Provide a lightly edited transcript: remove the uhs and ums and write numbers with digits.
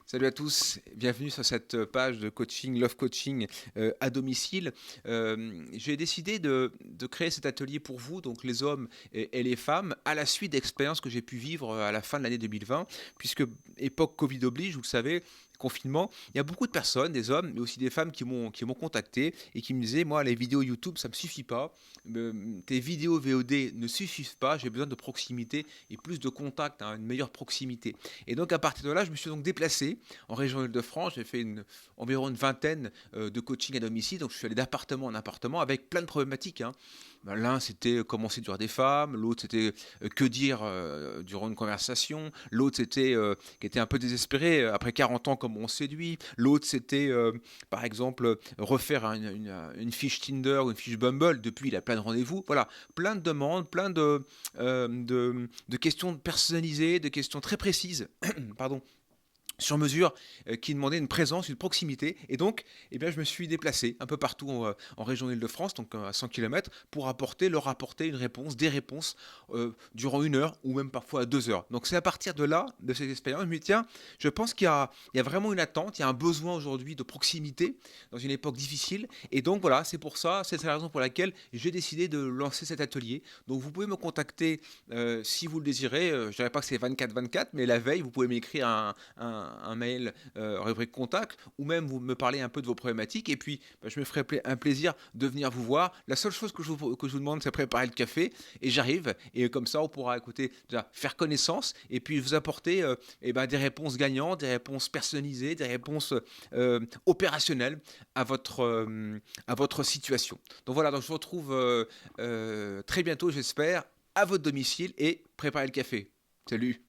Salut à tous, bienvenue sur cette page de coaching, Love Coaching à domicile. J'ai décidé de créer cet atelier pour vous, donc les hommes et les femmes, à la suite d'expériences que j'ai pu vivre à la fin de l'année 2020, puisque époque Covid oblige, vous le savez, confinement, il y a beaucoup de personnes, des hommes, mais aussi des femmes qui m'ont contacté et qui me disaient, moi, les vidéos YouTube, ça me suffit pas. Tes vidéos VOD ne suffisent pas, j'ai besoin de proximité et plus de contact, hein, une meilleure proximité. Et donc à partir de là, je me suis donc déplacé en région Île-de-France. J'ai fait environ une vingtaine de coachings à domicile. Donc je suis allé d'appartement en appartement avec plein de problématiques, hein. L'un, c'était comment séduire des femmes. L'autre, c'était que dire durant une conversation. L'autre, c'était qui était un peu désespéré après 40 ans, comment on séduit. L'autre, c'était par exemple refaire une fiche Tinder ou une fiche Bumble. Depuis, il a plein de rendez-vous. Voilà, plein de demandes, plein de questions personnalisées, de questions très précises. Pardon, sur mesure, qui demandait une présence, une proximité. Et donc, eh bien, je me suis déplacé un peu partout en région Île-de-France, donc à 100 km, pour leur apporter une réponse, des réponses, durant 1 heure ou même parfois à 2 heures. Donc c'est à partir de là, de cette expérience, je me dis, tiens, je pense qu'il y a vraiment une attente, il y a un besoin aujourd'hui de proximité dans une époque difficile. Et donc voilà, c'est pour ça, c'est la raison pour laquelle j'ai décidé de lancer cet atelier. Donc vous pouvez me contacter si vous le désirez. Je ne dirais pas que c'est 24-24, mais la veille, vous pouvez m'écrire un mail rubrique contact, ou même vous me parlez un peu de vos problématiques, et puis je me ferai un plaisir de venir vous voir. La seule chose que je vous demande, c'est préparer le café, et j'arrive, et comme ça on pourra écouter, déjà faire connaissance, et puis vous apporter des réponses gagnantes, des réponses personnalisées, des réponses opérationnelles à votre situation. Donc voilà, donc je vous retrouve très bientôt, j'espère, à votre domicile, et préparez le café. Salut!